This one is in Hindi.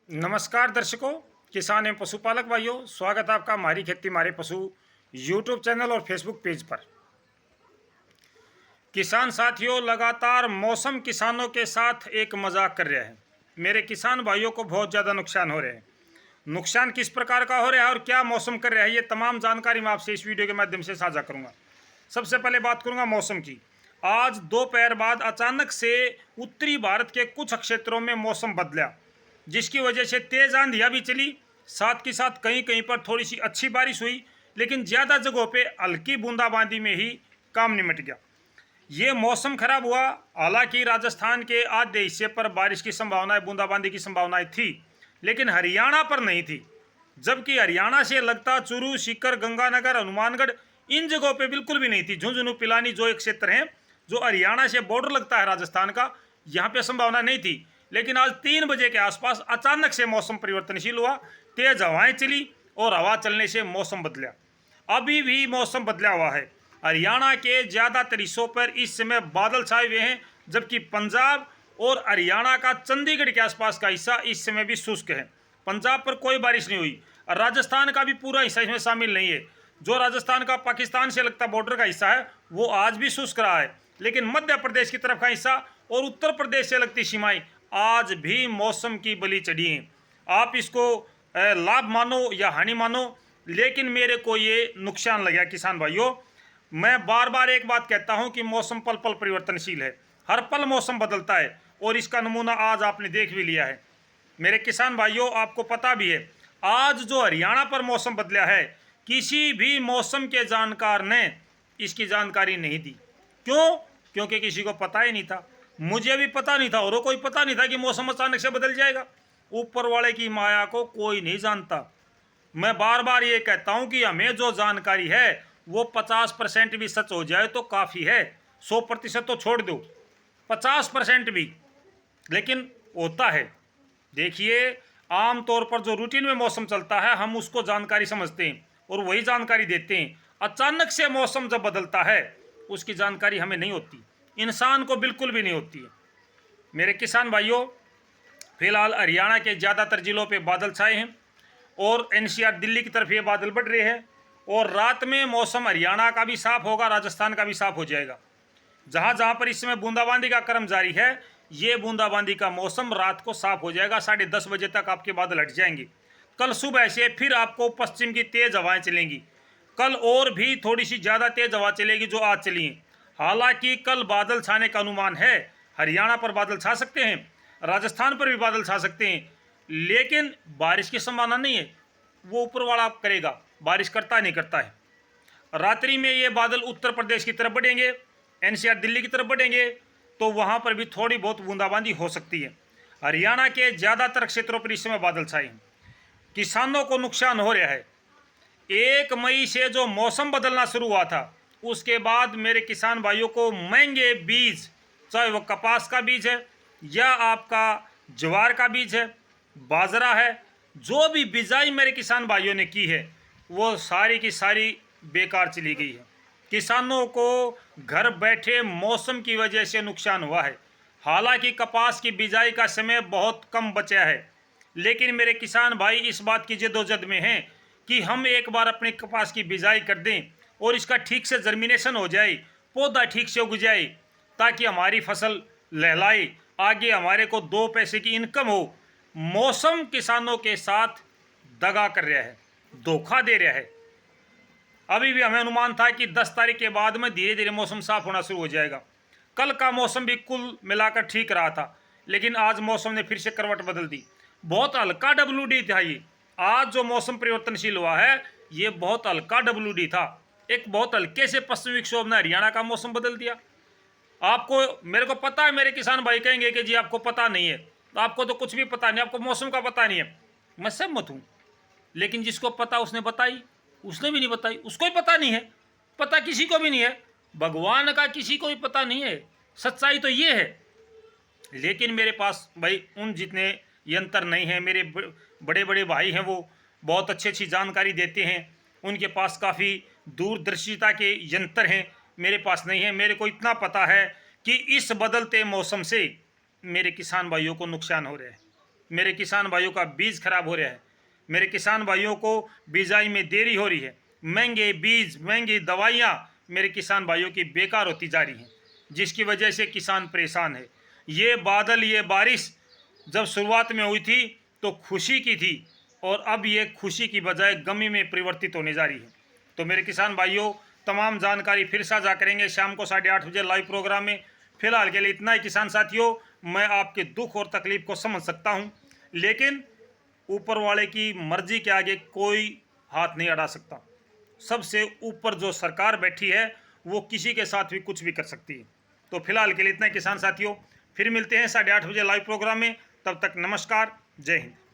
नमस्कार दर्शकों, किसान एवं पशुपालक भाइयों, स्वागत है आपका हमारी खेती हमारे पशु यूट्यूब चैनल और फेसबुक पेज पर। किसान साथियों, लगातार मौसम किसानों के साथ एक मजाक कर रहा है। मेरे किसान भाइयों को बहुत ज़्यादा नुकसान हो रहे हैं। नुकसान किस प्रकार का हो रहा है और क्या मौसम कर रहा है, ये तमाम जानकारी मैं आपसे इस वीडियो के माध्यम से साझा करूँगा। सबसे पहले बात करूँगा मौसम की। आज दोपहर बाद अचानक से उत्तरी भारत के कुछ क्षेत्रों में मौसम बदला, जिसकी वजह से तेज आंधियां भी चली। साथ के साथ कहीं कहीं पर थोड़ी सी अच्छी बारिश हुई, लेकिन ज़्यादा जगहों पे हल्की बूंदाबांदी में ही काम निमट गया। ये मौसम खराब हुआ। हालांकि राजस्थान के आधे हिस्से पर बारिश की संभावनाएं, बूंदाबांदी की संभावनाएं थी, लेकिन हरियाणा पर नहीं थी। जबकि हरियाणा से लगता चूरू, सीकर, गंगानगर, हनुमानगढ़, इन जगहों पे बिल्कुल भी नहीं थी। झुंझुनू, पिलानी जो एक क्षेत्र है जो हरियाणा से बॉर्डर लगता है राजस्थान का, यहाँ पे संभावना नहीं थी। लेकिन आज 3 बजे के आसपास अचानक से मौसम परिवर्तनशील हुआ, तेज हवाएं चली और हवा चलने से मौसम बदला। अभी भी मौसम बदला हुआ है। हरियाणा के ज़्यादातर हिस्सों पर इस समय बादल छाए हुए हैं, जबकि पंजाब और हरियाणा का चंडीगढ़ के आसपास का हिस्सा इस समय भी शुष्क है। पंजाब पर कोई बारिश नहीं हुई और राजस्थान का भी पूरा हिस्सा इसमें शामिल नहीं है। जो राजस्थान का पाकिस्तान से लगता बॉर्डर का हिस्सा है वो आज भी शुष्क रहा है, लेकिन मध्य प्रदेश की तरफ का हिस्सा और उत्तर प्रदेश से लगती सीमाएं आज भी मौसम की बलि चढ़ी हैं। आप इसको लाभ मानो या हानि मानो, लेकिन मेरे को ये नुकसान लगा किसान भाइयों। मैं बार बार एक बात कहता हूं कि मौसम पल पल परिवर्तनशील है, हर पल मौसम बदलता है और इसका नमूना आज आपने देख भी लिया है। मेरे किसान भाइयों, आपको पता भी है आज जो हरियाणा पर मौसम बदला है, किसी भी मौसम के जानकार ने इसकी जानकारी नहीं दी। क्यों? क्योंकि किसी को पता ही नहीं था। मुझे भी पता नहीं था और कोई पता नहीं था कि मौसम अचानक से बदल जाएगा। ऊपर वाले की माया को कोई नहीं जानता। मैं बार बार ये कहता हूँ कि हमें जो जानकारी है वो 50% भी सच हो जाए तो काफ़ी है। 100% तो छोड़ दो, 50% भी लेकिन होता है। देखिए, आम तौर पर जो रूटीन में मौसम चलता है हम उसको जानकारी समझते हैं और वही जानकारी देते हैं। अचानक से मौसम जब बदलता है उसकी जानकारी हमें नहीं होती, इंसान को बिल्कुल भी नहीं होती है। मेरे किसान भाइयों, फिलहाल हरियाणा के ज़्यादातर जिलों पे बादल छाए हैं और एनसीआर दिल्ली की तरफ ये बादल बढ़ रहे हैं और रात में मौसम हरियाणा का भी साफ होगा, राजस्थान का भी साफ हो जाएगा। जहाँ जहाँ पर इस समय बूंदाबांदी का क्रम जारी है, ये बूंदाबांदी का मौसम रात को साफ हो जाएगा। 10:30 बजे तक आपके बादल हट जाएंगे। कल सुबह से फिर आपको पश्चिम की तेज हवाएं चलेंगी। कल और भी थोड़ी सी ज़्यादा तेज हवा चलेगी जो आज चली है। हालांकि कल बादल छाने का अनुमान है। हरियाणा पर बादल छा सकते हैं, राजस्थान पर भी बादल छा सकते हैं, लेकिन बारिश की संभावना नहीं है। वो ऊपर वाला करेगा, बारिश करता नहीं करता है। रात्रि में ये बादल उत्तर प्रदेश की तरफ बढ़ेंगे, एनसीआर दिल्ली की तरफ बढ़ेंगे, तो वहाँ पर भी थोड़ी बहुत बूंदाबांदी हो सकती है। हरियाणा के ज़्यादातर क्षेत्रों पर इस समय बादल छाए हैं। किसानों को नुकसान हो रहा है। 1 मई से जो मौसम बदलना शुरू हुआ था उसके बाद मेरे किसान भाइयों को महंगे बीज, चाहे वो कपास का बीज है या आपका ज्वार का बीज है, बाजरा है, जो भी बिजाई मेरे किसान भाइयों ने की है वो सारी की सारी बेकार चली गई है। किसानों को घर बैठे मौसम की वजह से नुकसान हुआ है। हालांकि कपास की बिजाई का समय बहुत कम बचा है, लेकिन मेरे किसान भाई इस बात की जद्दोजहद में हैं कि हम एक बार अपनी कपास की बिजाई कर दें और इसका ठीक से जर्मिनेशन हो जाए, पौधा ठीक से उग जाए, ताकि हमारी फसल लहलाए, आगे हमारे को 2 पैसे की इनकम हो। मौसम किसानों के साथ दगा कर रहा है, धोखा दे रहा है। अभी भी हमें अनुमान था कि 10 तारीख के बाद में धीरे धीरे मौसम साफ होना शुरू हो जाएगा। कल का मौसम भी कुल मिलाकर ठीक रहा था, लेकिन आज मौसम ने फिर से करवट बदल दी। बहुत हल्का WD था ये। आज जो मौसम परिवर्तनशील हुआ है ये बहुत हल्का WD था। एक बहुत हल्के से पश्चिमी विक्षोभ ने हरियाणा का मौसम बदल दिया। आपको, मेरे को पता है मेरे किसान भाई कहेंगे कि जी आपको पता नहीं है, तो आपको तो कुछ भी पता नहीं, आपको मौसम का पता नहीं है। मैं सहमत हूँ, लेकिन जिसको पता उसने बताई, उसने भी नहीं बताई, उसको ही पता नहीं है। पता किसी को भी नहीं है, भगवान का किसी को भी पता नहीं है। सच्चाई तो ये है। लेकिन मेरे पास भाई उन जितने यंत्र नहीं हैं। मेरे बड़े बड़े भाई हैं, वो बहुत अच्छी अच्छी जानकारी देते हैं, उनके पास काफ़ी दूरदर्शिता के यंत्र हैं। मेरे पास नहीं है। मेरे को इतना पता है कि इस बदलते मौसम से मेरे किसान भाइयों को नुकसान हो रहा है। मेरे किसान भाइयों का बीज खराब हो रहा है, मेरे किसान भाइयों को बिजाई में देरी हो रही है, महंगे बीज महंगी दवाइयाँ मेरे किसान भाइयों की बेकार होती जा रही हैं, जिसकी वजह से किसान परेशान है। ये बादल, ये बारिश जब शुरुआत में हुई थी तो खुशी की थी, और अब ये खुशी की बजाय गमी में परिवर्तित होने जा रही है। तो मेरे किसान भाइयों, तमाम जानकारी फिर साझा करेंगे शाम को 8:30 बजे लाइव प्रोग्राम में। फिलहाल के लिए इतना ही किसान साथियों। मैं आपके दुख और तकलीफ को समझ सकता हूं, लेकिन ऊपर वाले की मर्जी के आगे कोई हाथ नहीं अड़ा सकता। सबसे ऊपर जो सरकार बैठी है वो किसी के साथ भी कुछ भी कर सकती है। तो फिलहाल के लिए इतना ही किसान साथियों, फिर मिलते हैं 8:30 बजे लाइव प्रोग्राम में। तब तक नमस्कार, जय हिंद।